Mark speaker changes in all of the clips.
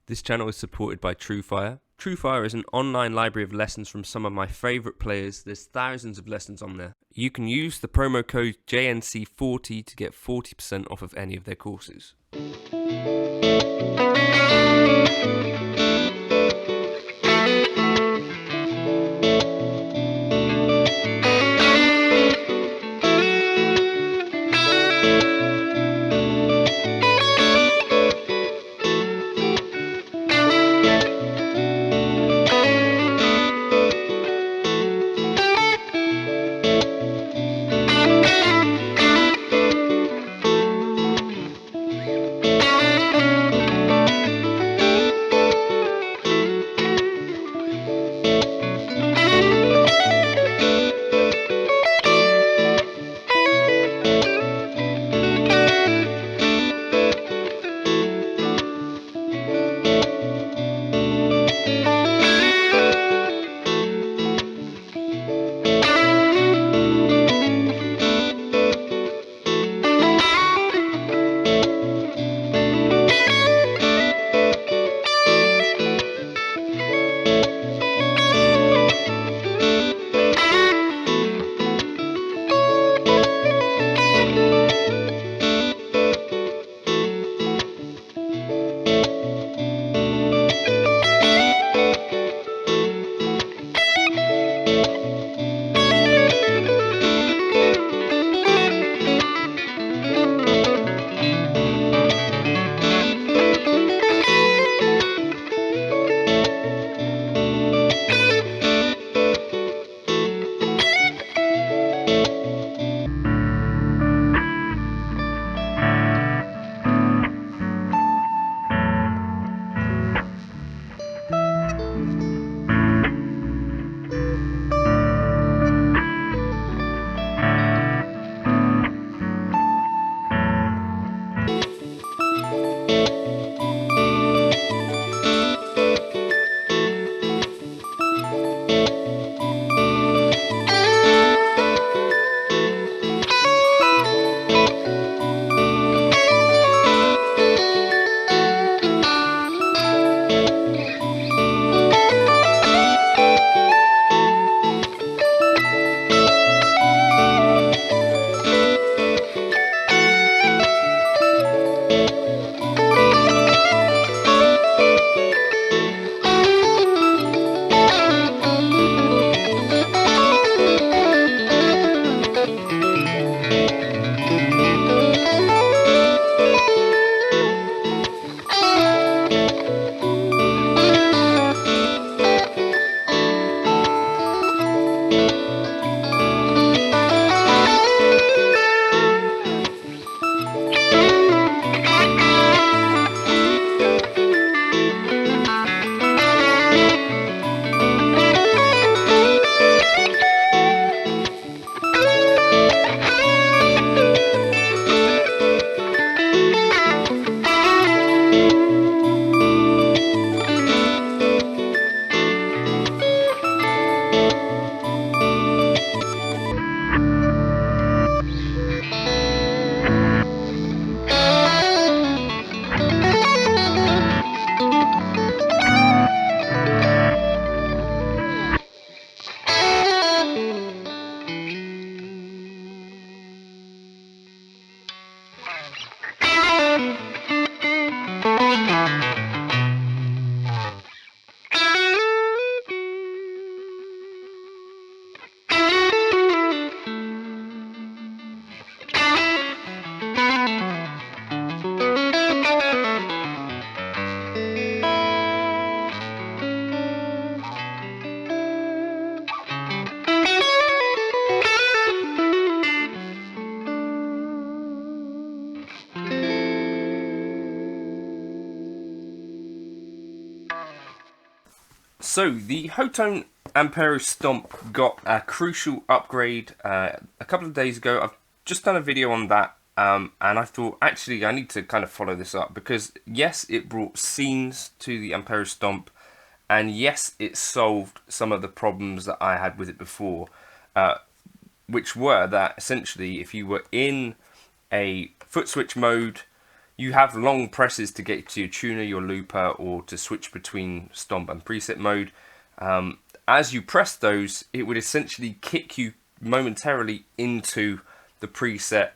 Speaker 1: This channel is supported by TrueFire. TrueFire is an online library of lessons from some of my favourite players. There's thousands of lessons on there. You can use the promo code JNC40 to get 40% off of any of their courses. So the HoTone Ampero Stomp got a crucial upgrade a couple of days ago. I've just done a video on that, and I thought actually I need to kind of follow this up because yes, it brought scenes to the Ampero Stomp, and yes, it solved some of the problems that I had with it before, which were that essentially if you were in a foot switch mode, you have long presses to get to your tuner, your looper, or to switch between stomp and preset mode. As you press those, it would essentially kick you momentarily into the preset,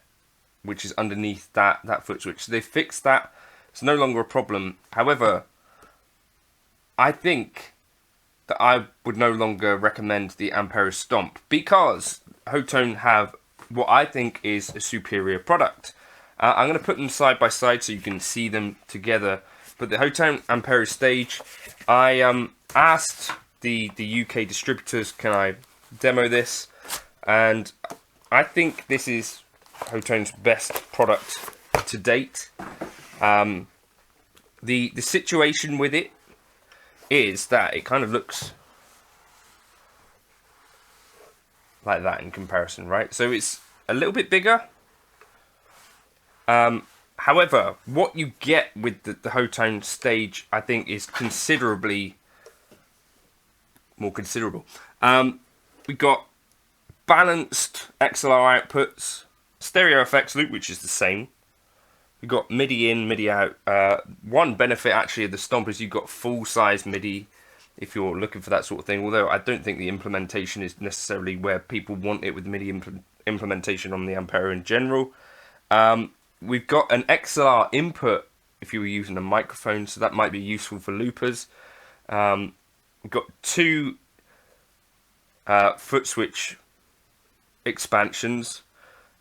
Speaker 1: which is underneath that foot switch. So they fixed that. It's no longer a problem. However, I think that I would no longer recommend the Ampero Stomp because HoTone have what I think is a superior product. I'm going to put them side by side so you can see them together. But the HoTone Ampero Stage, I asked the UK distributors, can I demo this? And I think this is HoTone's best product to date. The situation with it is that it kind of looks like that in comparison, right? So it's a little bit bigger. However, what you get with the HoTone Stage, I think, is considerably more considerable. We got balanced XLR outputs, stereo effects loop, which is the same. We've got MIDI in, MIDI out. One benefit actually of the Stomp is you've got full-size MIDI if you're looking for that sort of thing, although I don't think the implementation is necessarily where people want it with MIDI implementation on the Ampero in general. We've got an XLR input if you were using a microphone, so that might be useful for loopers. We've got two foot switch expansions,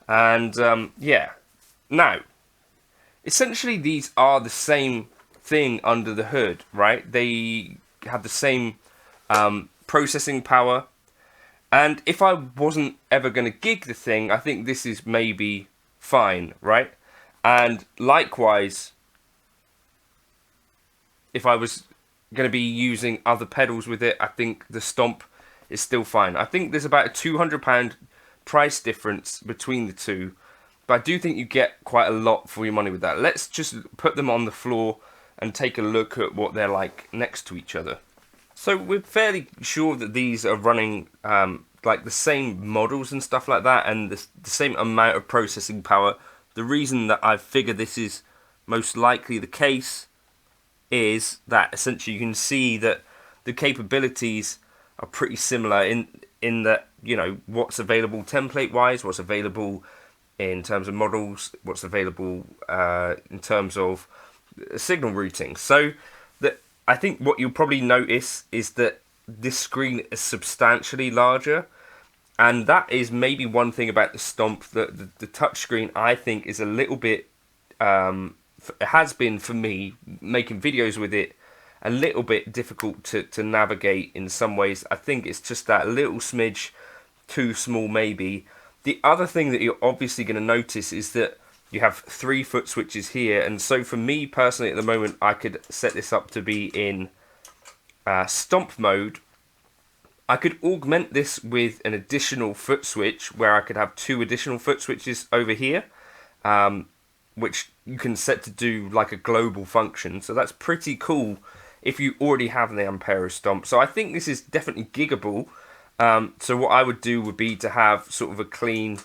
Speaker 1: and yeah. Now, essentially these are the same thing under the hood, right? They have the same processing power, and if I wasn't ever going to gig the thing, I think this is maybe fine, right? And likewise, if I was going to be using other pedals with it, I think the Stomp is still fine. I think there's about a £200 price difference between the two, but I do think you get quite a lot for your money with that. Let's just put them on the floor and take a look at what they're like next to each other. So we're fairly sure that these are running like the same models and stuff like that, and the same amount of processing power. The reason that I figure this is most likely the case is that essentially you can see that the capabilities are pretty similar in that, you know, what's available template wise, what's available in terms of models, what's available in terms of signal routing. So that I think what you'll probably notice is that this screen is substantially larger, and that is maybe one thing about the Stomp. The touch screen, I think, is a little bit it has been for me making videos with it a little bit difficult to navigate in some ways. I think it's just that little smidge too small maybe. The other thing that you're obviously going to notice is that you have 3 foot switches here, and so for me personally at the moment I could set this up to be in Stomp mode. I could augment this with an additional foot switch where I could have 2 additional foot switches over here, which you can set to do like a global function. So that's pretty cool if you already have the Ampero Stomp. So I think this is definitely giggable. So what I would do would be to have sort of a clean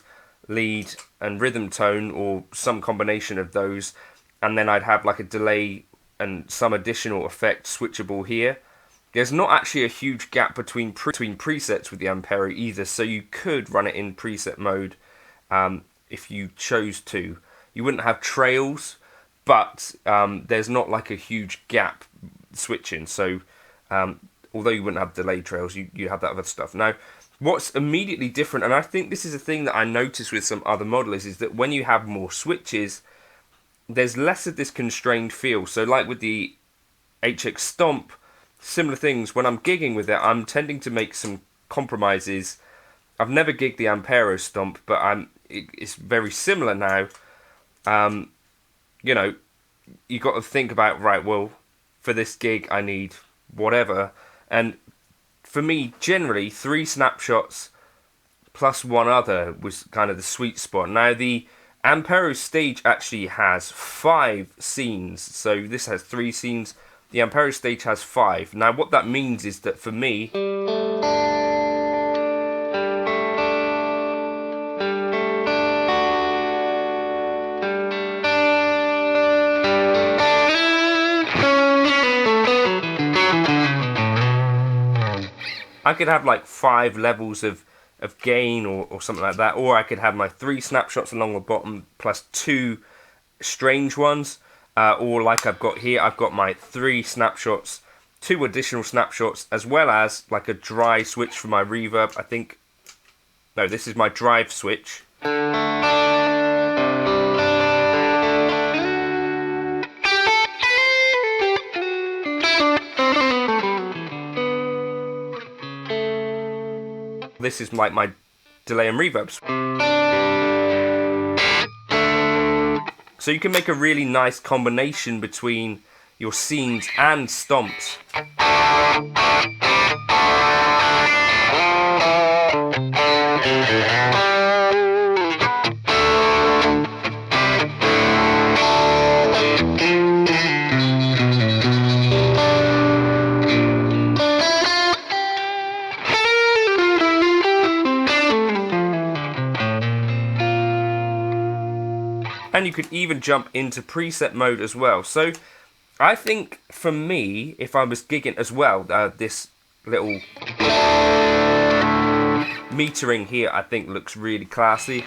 Speaker 1: lead and rhythm tone, or some combination of those, and then I'd have like a delay and some additional effect switchable here. There's not actually a huge gap between presets with the Ampero either, so you could run it in preset mode if you chose to. You wouldn't have trails, but there's not like a huge gap switching, so although you wouldn't have delay trails, you have that other stuff. Now, what's immediately different, and I think this is a thing that I noticed with some other modelers, is that when you have more switches, there's less of this constrained feel. So like with the HX Stomp, similar things, when I'm gigging with it, I'm tending to make some compromises. I've never gigged the Ampero Stomp, but it's very similar now. You know, you got to think about, right, well, for this gig I need whatever, and for me generally 3 snapshots plus 1 other was kind of the sweet spot. Now the Ampero Stage actually has 5 scenes, so this has 3 scenes. The Ampero Stage has 5. Now what that means is that for me, I could have like 5 levels of gain or something like that, or I could have my 3 snapshots along the bottom plus 2 strange ones, or like I've got here, I've got my 3 snapshots, 2 additional snapshots, as well as like a dry switch for my reverb. I think, no, this is my drive switch. This is like my delay and reverbs. So you can make a really nice combination between your scenes and stomps. And you could even jump into preset mode as well. So I think for me, if I was gigging as well, this little metering here I think looks really classy.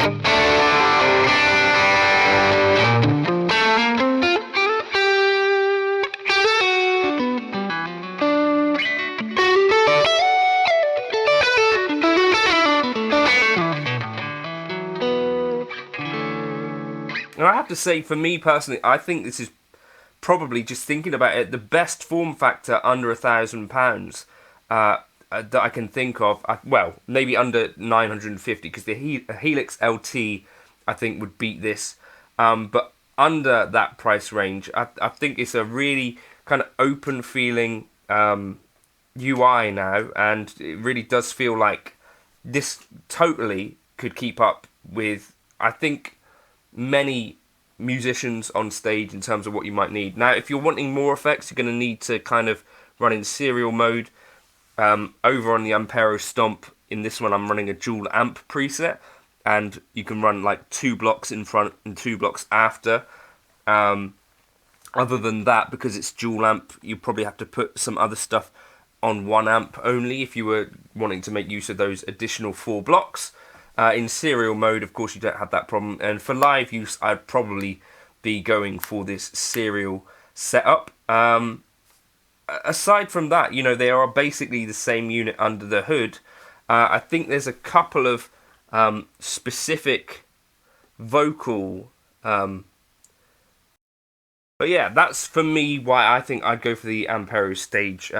Speaker 1: And I have to say, for me personally, I think this is probably, just thinking about it, the best form factor under £1,000 that I can think of. Well, maybe under 950, because the Helix LT I think would beat this. But under that price range, I think it's a really kind of open feeling UI now, and it really does feel like this totally could keep up with, I think, many musicians on stage in terms of what you might need. Now, if you're wanting more effects, you're going to need to kind of run in serial mode. Over on the Ampero Stomp, in this one I'm running a dual amp preset, and you can run like 2 blocks in front and 2 blocks after. Other than that, because it's dual amp, you probably have to put some other stuff on 1 amp only if you were wanting to make use of those additional 4 blocks. In serial mode, of course, you don't have that problem. And for live use, I'd probably be going for this serial setup. Aside from that, you know, they are basically the same unit under the hood. I think there's a couple of specific vocal... but yeah, that's for me why I think I'd go for the Ampero stage.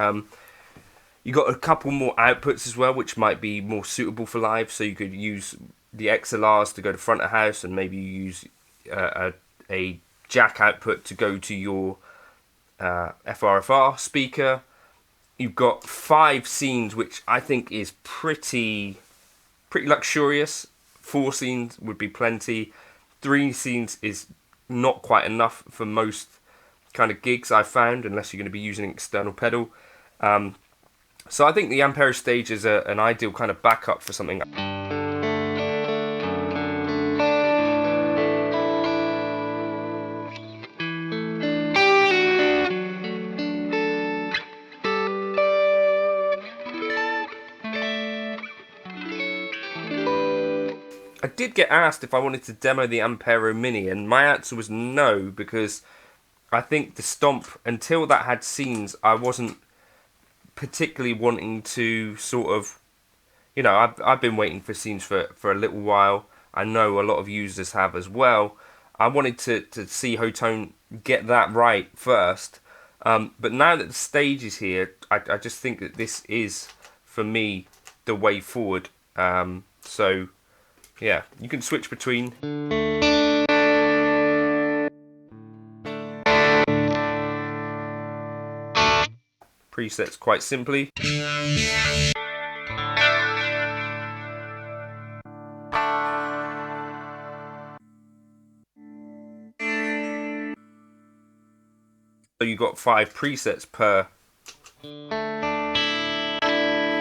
Speaker 1: You got a couple more outputs as well, which might be more suitable for live. So you could use the XLRs to go to front of house, and maybe you use a jack output to go to your FRFR speaker. You've got 5 scenes, which I think is pretty luxurious. 4 scenes would be plenty. 3 scenes is not quite enough for most kind of gigs I've found, unless you're going to be using an external pedal. So I think the Ampero stage is an ideal kind of backup for something. I did get asked if I wanted to demo the Ampero Mini, and my answer was no, because I think the Stomp, until that had scenes, I wasn't particularly wanting to sort of, you know, I've been waiting for scenes for a little while. I know a lot of users have as well. I wanted to see HoTone get that right first. But now that the stage is here, I just think that this is, for me, the way forward. So, yeah, you can switch between. Presets quite simply. So you've got 5 presets per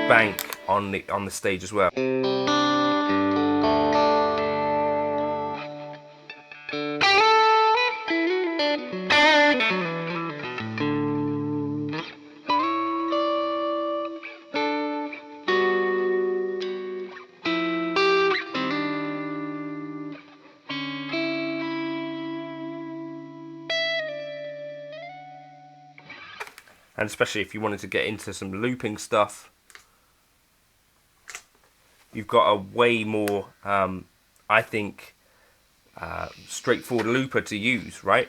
Speaker 1: bank on the stage as well. and especially if you wanted to get into some looping stuff, you've got a way more, I think, straightforward looper to use, right?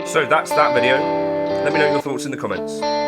Speaker 1: So that's that video. Let me know your thoughts in the comments.